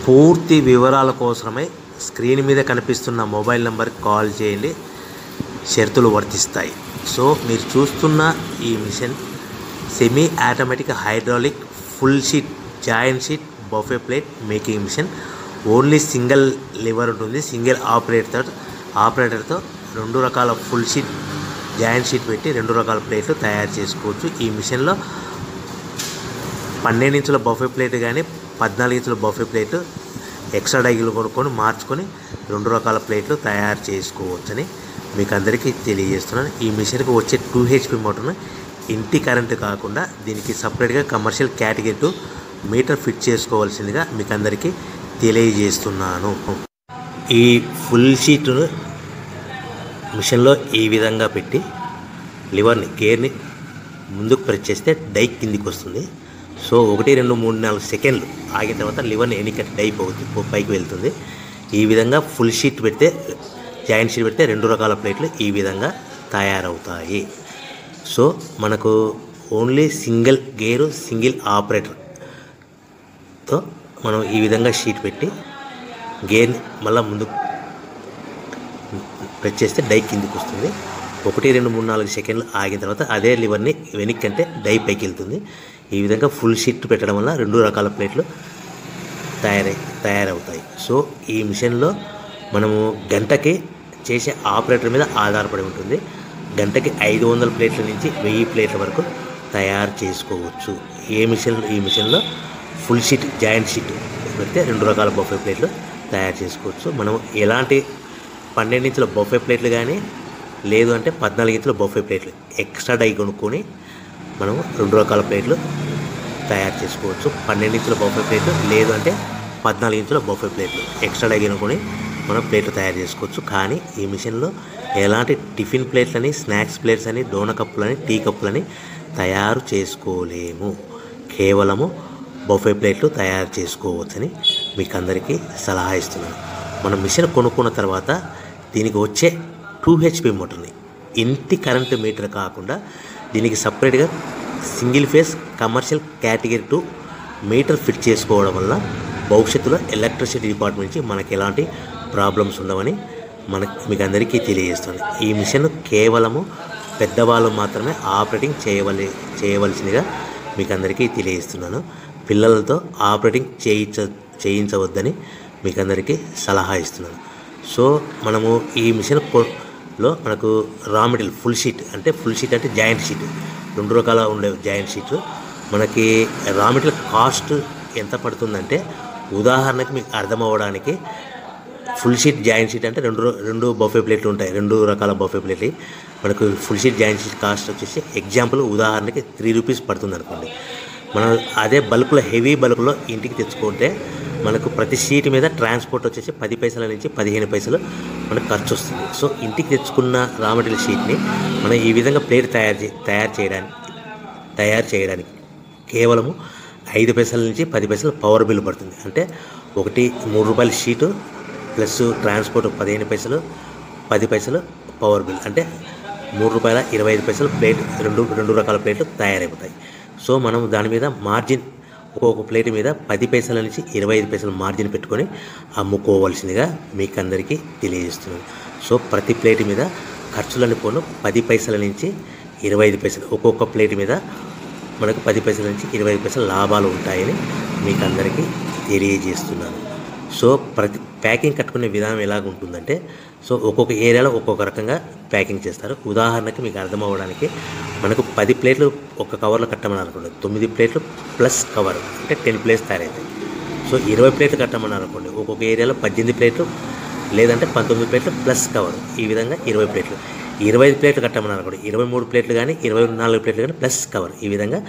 పూర్తి వివరాల కోసమై స్క్రీన్ మీద కనిపిస్తున్న మొబైల్ నెంబర్కి కాల్ చేయండి. షరతులు వర్తిస్తాయి. సో మీరు చూస్తున్న ఈ machine semi automatic hydraulic full sheet joint sheet buffet plate making machine. Only single lever ఉంటుంది. సింగిల్ ఆపరేటర్తో 2 రకాల ఫుల్ షీట్ జాయింట్ షీట్ పెట్టి 2 రకాల ప్లేట్లు తయారు చేసుకోవచ్చు. ఈ మిషన్లో 12 ఇంచుల బఫే ప్లేట్ కానీ 14 ఇంచుల బఫే ప్లేట్ ఎక్స్ట్రా డైగులు కొనుక్కొని మార్చుకొని 2 రకాల ప్లేట్లు తయారు చేసుకోవచ్చని మీకు అందరికీ తెలియజేస్తున్నాను. ఈ మిషన్కి వచ్చే 2 HP మోటార్ను ఇంటి కరెంటు కాకుండా దీనికి సపరేట్గా కమర్షియల్ కేటగిరీ 2 మీటర్ ఫిట్ చేసుకోవాల్సిందిగా మీకు అందరికీ తెలియజేస్తున్నాను. ఈ ఫుల్ షీట్ను మిషన్లో ఈ విధంగా పెట్టి లివర్ని గేర్ని ముందుకు ప్రెస్ చేస్తే డై కిందికి వస్తుంది. సో 1 2 3 4 సెకండ్లు ఆగిన తర్వాత లివర్ని ఎన్నికట్టి డై పైకి వెళ్తుంది. ఈ విధంగా ఫుల్ షీట్ పెడితే జాయింట్ షీట్ పెడితే 2 రకాల ప్లేట్లు ఈ విధంగా తయారవుతాయి. సో మనకు ఓన్లీ సింగిల్ గేరు సింగిల్ ఆపరేటర్తో మనం ఈ విధంగా షీట్ పెట్టి గేర్ని మళ్ళీ ముందుకు ప్రెస్ చేస్తే డై కిందికి వస్తుంది. 1 2 3 4 సెకండ్లు ఆగిన తర్వాత అదే లివర్ని వెనక్కి అంటే డై పైకి వెళ్తుంది. ఈ విధంగా ఫుల్ షీట్ పెట్టడం వల్ల 2 రకాల ప్లేట్లు తయారవుతాయి. సో ఈ మిషన్లో మనము గంటకి చేసే ఆపరేటర్ మీద ఆధారపడి ఉంటుంది. గంటకి 500 ప్లేట్ల నుంచి 1000 ప్లేట్ల వరకు తయారు చేసుకోవచ్చు. ఈ మిషన్లో ఫుల్ షీట్ జాయింట్ షీట్ పెడితే 2 రకాల బఫే ప్లేట్లు తయారు చేసుకోవచ్చు. మనం ఎలాంటి 12 ఇంచుల బఫే ప్లేట్లు కానీ లేదు అంటే 14 ఇంచుల బఫే ప్లేట్లు ఎక్స్ట్రా డై కొనుక్కొని మనం 2 రకాల ప్లేట్లు తయారు చేసుకోవచ్చు. 12 ఇంచుల బఫే ప్లేట్లు లేదు అంటే 14 ఇంచుల బఫే ప్లేట్లు ఎక్స్ట్రా డై కొనుక్కొని మనం ప్లేట్లు తయారు చేసుకోవచ్చు. కానీ ఈ మిషన్లో ఎలాంటి టిఫిన్ ప్లేట్లని స్నాక్స్ ప్లేట్స్ అని డోన కప్పులని టీ కప్పులని తయారు చేసుకోలేము. కేవలము బఫే ప్లేట్లు తయారు చేసుకోవచ్చని మీకు అందరికీ సలహా ఇస్తున్నాను. మనం మిషన్ కొనుక్కున్న తర్వాత దీనికి వచ్చే 2 HP మోటార్ని ఇంటి కరెంటు మీటర్ కాకుండా దీనికి సపరేట్గా single phase commercial category 2 metre fit చేసుకోవడం వల్ల భవిష్యత్తులో ఎలక్ట్రిసిటీ డిపార్ట్మెంట్ నుంచి మనకి ఎలాంటి ప్రాబ్లమ్స్ ఉండవని మీకు అందరికీ తెలియజేస్తుంది. ఈ మిషన్ కేవలము పెద్దవాళ్ళు మాత్రమే ఆపరేటింగ్ చేయవలసిందిగా మీకు అందరికీ తెలియజేస్తున్నాను. పిల్లలతో ఆపరేటింగ్ చేయించవద్దని మీకు అందరికీ సలహా ఇస్తున్నాను. సో మనము ఈ మిషన్లో మనకు రా మెటీరియల్ ఫుల్ షీట్ అంటే జాయింట్ షీట్ 2 రకాల ఉండే జాయింట్ షీట్ మనకి రా మెటీరియల్ కాస్ట్ ఎంత పడుతుందంటే ఉదాహరణకి మీకు అర్థం అవ్వడానికి ఫుల్ షీట్ జాయింట్ షీట్ అంటే 2 బఫే ప్లేట్లు ఉంటాయి. 2 రకాల బఫే ప్లేట్లు మనకు full sheet joint sheet cost వచ్చేసి ఎగ్జాంపుల్ ఉదాహరణకి 3 రూపీస్ పడుతుంది అనుకోండి. మనం అదే బల్క్లో హెవీ బల్క్లో ఇంటికి తెచ్చుకుంటే మనకు ప్రతి షీట్ మీద ట్రాన్స్పోర్ట్ వచ్చేసి 10 పైసల నుంచి 15 పైసలు మనకు ఖర్చు వస్తుంది. సో ఇంటికి తెచ్చుకున్న రా మెటీరియల్ షీట్ని మనం ఈ విధంగా ప్లేట్ తయారు చేయడానికి కేవలము 5 పైసల నుంచి 10 పైసలు పవర్ బిల్ పడుతుంది. అంటే ఒకటి 3 రూపాయల షీటు ప్లస్ ట్రాన్స్పోర్ట్ 15 పైసలు 10 పైసలు పవర్ బిల్ అంటే 3 రూపాయల 25 పైసలు ప్లేట్ 2 రకాల ప్లేట్లు తయారైపోతాయి. సో మనం దాని మీద మార్జిన్ ఒక్కొక్క ప్లేట్ మీద 10 పైసల నుంచి 25 పైసలు మార్జిన్ పెట్టుకొని అమ్ముకోవాల్సిందిగా మీకు అందరికీ తెలియజేస్తున్నాను. సో ప్రతి ప్లేట్ మీద ఖర్చులని పోను 10 పైసల నుంచి 25 పైసలు ఒక్కొక్క ప్లేట్ మీద మనకు 10 పైసల నుంచి 25 పైసలు లాభాలు ఉంటాయని మీకు అందరికీ తెలియజేస్తున్నాను. సో ప్రతి ప్యాకింగ్ కట్టుకునే విధానం ఎలాగ ఉంటుందంటే సో ఒక్కొక్క ఏరియాలో ఒక్కొక్క రకంగా ప్యాకింగ్ చేస్తారు. ఉదాహరణకి మీకు అర్థం అవ్వడానికి మనకు 10 ప్లేట్లు ఒక కవర్లో కట్టమని అనుకోండి 9 ప్లేట్లు ప్లస్ కవర్ అంటే 10 ప్లేట్స్ తయారవుతాయి. సో 20 ప్లేట్లు కట్టమని అనుకోండి ఒక్కొక్క ఏరియాలో 18 ప్లేట్లు లేదంటే 19 ప్లేట్లు ప్లస్ కవర్ ఈ విధంగా 20 ప్లేట్లు. 25 ప్లేట్లు కట్టమని అనుకోండి 23 ప్లేట్లు కానీ 24 ప్లేట్లు కానీ ప్లస్ కవర్ ఈ విధంగా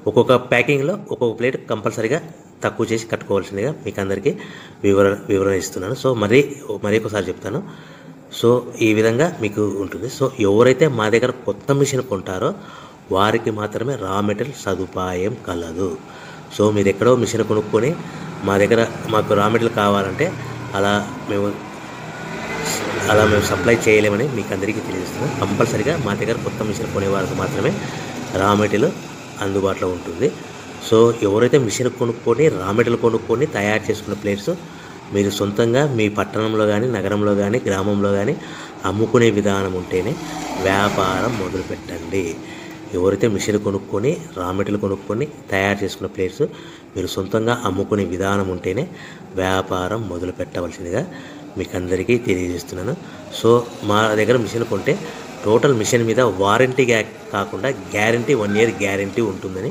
ఒక్కొక్క ప్యాకింగ్లో ఒక్కొక్క ప్లేట్ కంపల్సరీగా తక్కువ చేసి కట్టుకోవాల్సిందిగా మీకు అందరికీ వివరణ ఇస్తున్నాను. సో మరీ ఒకసారి చెప్తాను. సో ఈ విధంగా మీకు ఉంటుంది. సో ఎవరైతే మా దగ్గర కొత్త మిషన్ కొంటారో వారికి మాత్రమే రా మెటీరియల్ సదుపాయం కలదు. సో మీరు ఎక్కడో మిషన్ కొనుక్కొని మాకు రా మెటీరియల్ కావాలంటే అలా మేము సప్లై చేయలేమని మీకు అందరికీ తెలియజేస్తున్నాం. కంపల్సరీగా మా దగ్గర కొత్త మిషన్ కొనే వారికి మాత్రమే రా మెటీరియల్ అందుబాటులో ఉంటుంది. సో ఎవరైతే మిషన్ కొనుక్కొని రా మెటీరియల్ కొనుక్కొని తయారు చేసుకున్న ప్లేట్స్ మీరు సొంతంగా మీ పట్టణంలో కానీ నగరంలో కానీ గ్రామంలో కానీ అమ్ముకునే విధానం ఉంటేనే వ్యాపారం మొదలుపెట్టండి. ఎవరైతే మిషన్ కొనుక్కొని రా మెటీరియల్ కొనుక్కొని తయారు చేసుకున్న ప్లేట్స్ మీరు సొంతంగా అమ్ముకునే విధానం ఉంటేనే వ్యాపారం మొదలు పెట్టవలసిందిగా మీకు అందరికీ తెలియజేస్తున్నాను. సో మా దగ్గర మిషన్ కొంటే టోటల్ మిషన్ మీద వారంటీ కాకుండా గ్యారంటీ 1 year గ్యారంటీ ఉంటుందని